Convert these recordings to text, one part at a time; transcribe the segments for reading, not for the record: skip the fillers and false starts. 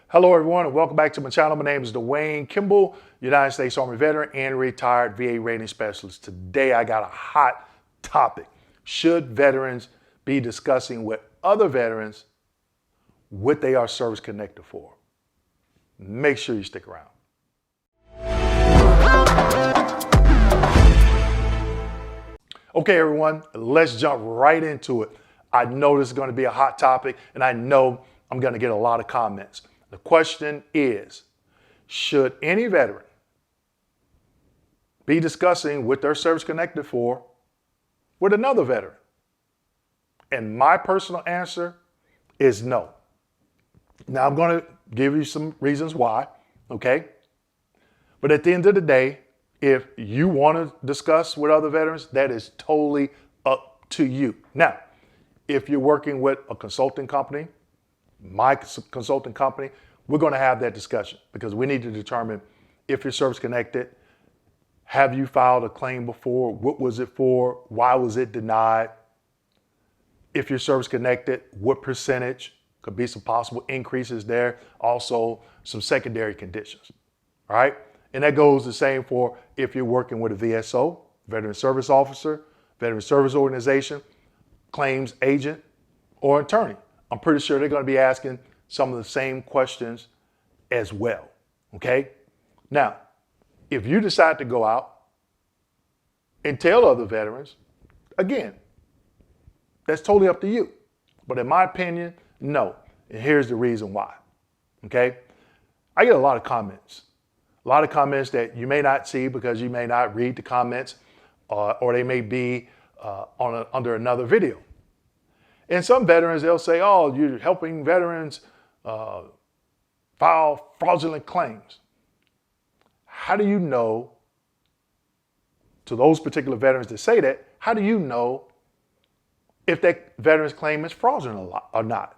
Hello, everyone, and welcome back to my channel. My name is Dwayne Kimball, United States Army veteran and retired VA rating specialist. Today, I got a hot topic. Should veterans be discussing with other veterans what they are service connected for? Make sure you stick around. Okay, everyone, let's jump right into it. I know this is going to be a hot topic, and I know I'm going to get a lot of comments. The question is, should any veteran be discussing what they're service connected for with another veteran? And my personal answer is no. Now I'm going to give you some reasons why, okay? But at the end of the day, if you want to discuss with other veterans, that is totally up to you. Now, if you're working with a consulting company, my consulting company, we're going to have that discussion because we need to determine if you're service connected. Have you filed a claim before? What was it for? Why was it denied? If you're service connected, what percentage? Could be some possible increases there. Also, some secondary conditions. All right. And that goes the same for if you're working with a VSO, Veteran Service Officer, Veteran Service Organization, claims agent, or attorney. I'm pretty sure they're going to be asking some of the same questions as well, okay? Now, if you decide to go out and tell other veterans, again, that's totally up to you. But in my opinion, no. And here's the reason why, okay? I get a lot of comments that you may not see because you may not read the comments or they may be under another video. And some veterans, they'll say, oh, you're helping veterans file fraudulent claims. How do you know, to those particular veterans that say that, how do you know if that veteran's claim is fraudulent or not?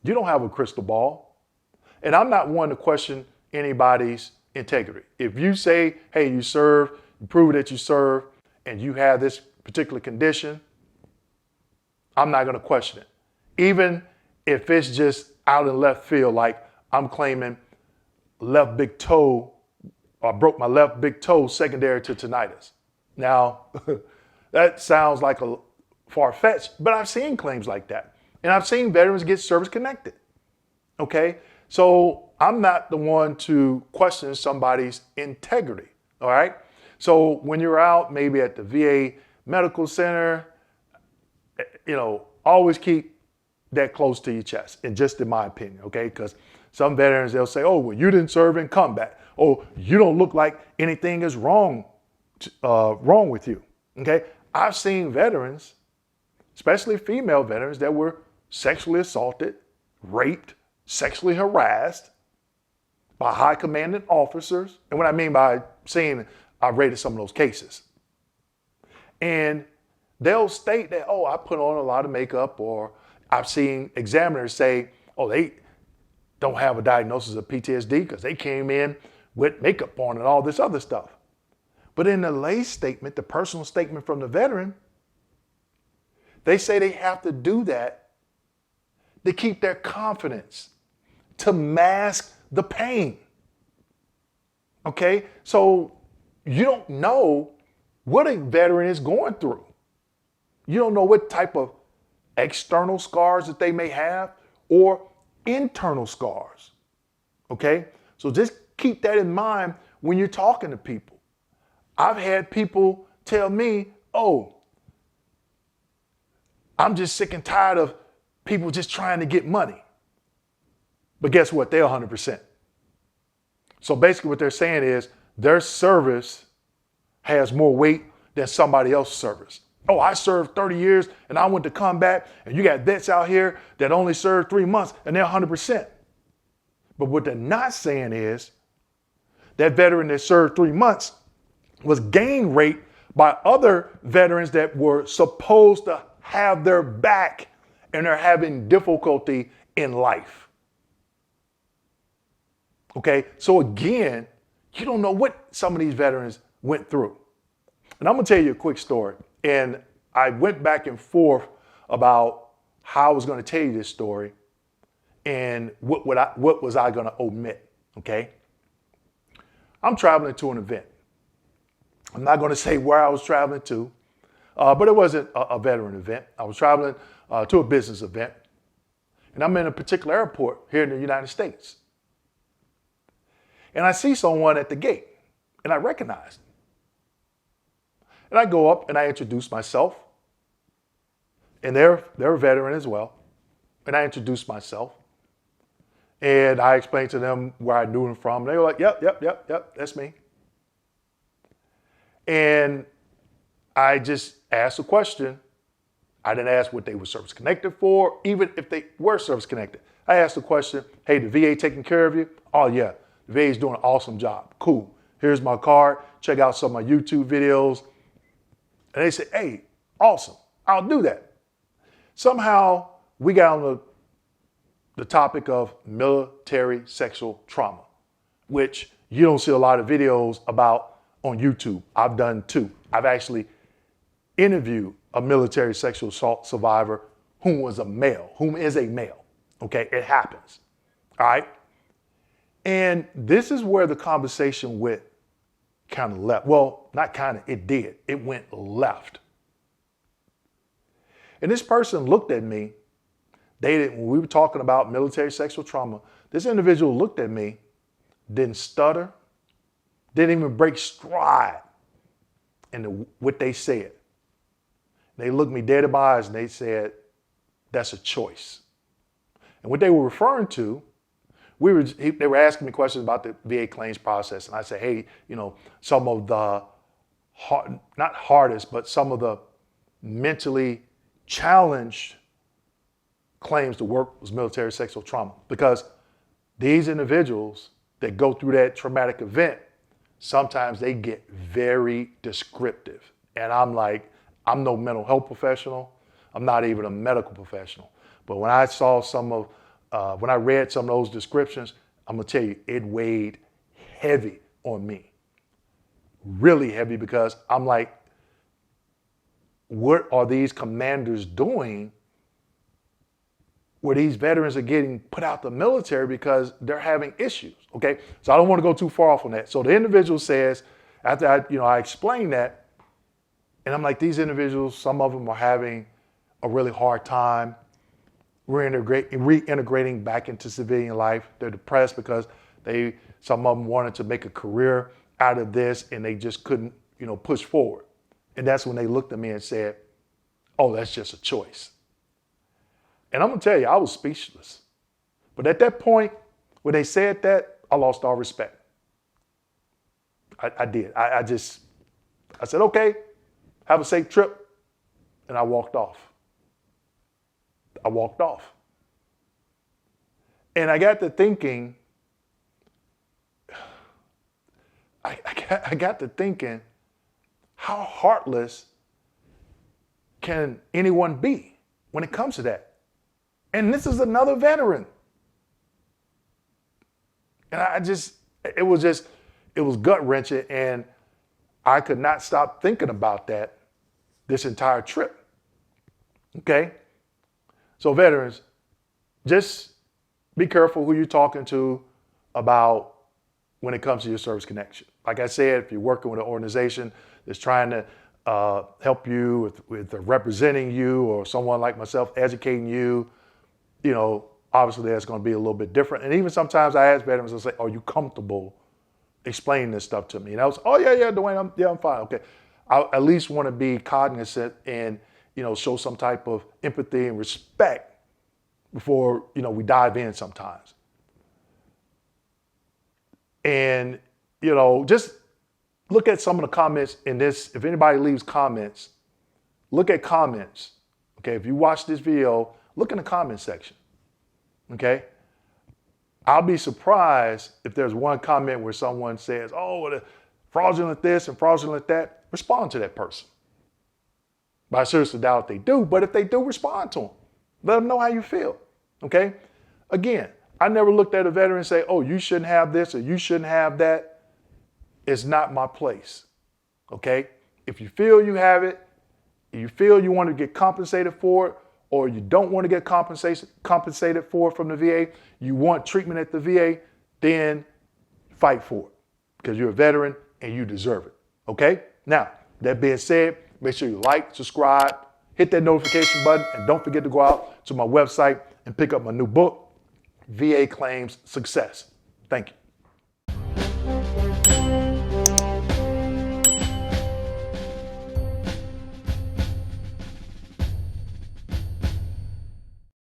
You don't have a crystal ball. And I'm not one to question anybody's integrity. If you say, hey, you serve, you prove that you serve, and you have this particular condition, I'm not going to question it. Even if it's just out in left field, like I'm claiming left big toe, or broke my left big toe secondary to tinnitus. Now, that sounds like a far-fetched, but I've seen claims like that. And I've seen veterans get service connected. Okay? So I'm not the one to question somebody's integrity. All right? So when you're out, maybe at the VA Medical Center, always keep that close to your chest, and just in my opinion, okay? Because some veterans, they'll say, oh, well, you didn't serve in combat. Oh, you don't look like anything is wrong with you, okay? I've seen veterans, especially female veterans, that were sexually assaulted, raped, sexually harassed by high commanding officers. And what I mean by seeing, I've rated some of those cases. And they'll state that, oh, I put on a lot of makeup, or I've seen examiners say, oh, they don't have a diagnosis of PTSD because they came in with makeup on and all this other stuff. But in the lay statement, the personal statement from the veteran, they say they have to do that to keep their confidence, to mask the pain. Okay? So you don't know what a veteran is going through. You don't know what type of external scars that they may have or internal scars, okay? So just keep that in mind when you're talking to people. I've had people tell me, oh, I'm just sick and tired of people just trying to get money. But guess what? They're 100%. So basically what they're saying is their service has more weight than somebody else's service. Oh, I served 30 years and I went to combat, and you got vets out here that only served 3 months and they're 100%. But what they're not saying is that veteran that served 3 months was gang raped by other veterans that were supposed to have their back and are having difficulty in life. Okay, so again, you don't know what some of these veterans went through. And I'm gonna tell you a quick story. And I went back and forth about how I was going to tell you this story. and what was I going to omit? Okay. I'm traveling to an event. I'm not going to say where I was traveling to, but it wasn't a veteran event. I was traveling to a business event, and I'm in a particular airport here in the United States. And I see someone at the gate, and I recognize them. And I go up and I introduce myself, and they're a veteran as well. And I introduce myself, and I explained to them where I knew them from. They were like, yep, that's me. And I just asked a question. I didn't ask what they were service connected for, even if they were service connected. I asked the question, hey, the VA taking care of you? Oh yeah, the VA is doing an awesome job. Cool. Here's my card. Check out some of my YouTube videos. And they said, hey, awesome. I'll do that. Somehow we got on the topic of military sexual trauma, which you don't see a lot of videos about on YouTube. I've done 2. I've actually interviewed a military sexual assault survivor whom is a male. Okay, it happens. All right. And this is where the conversation went kind of left. Well, not kind of, it did. It went left. And this person looked at me. When we were talking about military sexual trauma, this individual looked at me, didn't stutter, didn't even break stride in what they said. They looked me dead in my eyes and they said, that's a choice. And what they were referring to, they were asking me questions about the VA claims process. And I said, hey, some of the, not hardest, but some of the mentally challenged claims to work was military sexual trauma. Because these individuals that go through that traumatic event, sometimes they get very descriptive. And I'm like, I'm no mental health professional. I'm not even a medical professional. But when I saw when I read some of those descriptions, I'm gonna tell you, it weighed heavy on me. Really heavy, because I'm like, what are these commanders doing where these veterans are getting put out the military because they're having issues? Okay, so I don't want to go too far off on that. So the individual says, after I explained that, and I'm like, these individuals, some of them are having a really hard time reintegrating back into civilian life. They're depressed because some of them wanted to make a career out of this and they just couldn't, push forward. And that's when they looked at me and said, oh, that's just a choice. And I'm gonna tell you, I was speechless. But at that point, when they said that, I lost all respect. I did. I said, okay, have a safe trip. And I walked off. And I got to thinking, how heartless can anyone be when it comes to that? And this is another veteran. And it was gut wrenching, and I could not stop thinking about that this entire trip. Okay? So veterans, just be careful who you're talking to about when it comes to your service connection. Like I said, if you're working with an organization that's trying to help you with representing you, or someone like myself educating you, obviously that's going to be a little bit different. And even sometimes I ask veterans, I say, are you comfortable explaining this stuff to me? And I was, oh yeah, Dwayne, I'm fine. Okay. I at least want to be cognizant and, show some type of empathy and respect before, we dive in sometimes. And, just look at some of the comments in this. If anybody leaves comments, look at comments. Okay. If you watch this video, look in the comment section. Okay. I'll be surprised if there's one comment where someone says, oh, fraudulent this and fraudulent that. Respond to that person. But I seriously doubt they do. But if they do, respond to them. Let them know how you feel. Okay. Again, I never looked at a veteran and say, oh, you shouldn't have this or you shouldn't have that. It's not my place. Okay. If you feel you have it, you feel you want to get compensated for it, or you don't want to get compensated for from the VA, you want treatment at the VA, then fight for it because you're a veteran and you deserve it. Okay? Now, that being said, make sure you like, subscribe, hit that notification button, and don't forget to go out to my website and pick up my new book, VA Claims Success. Thank you.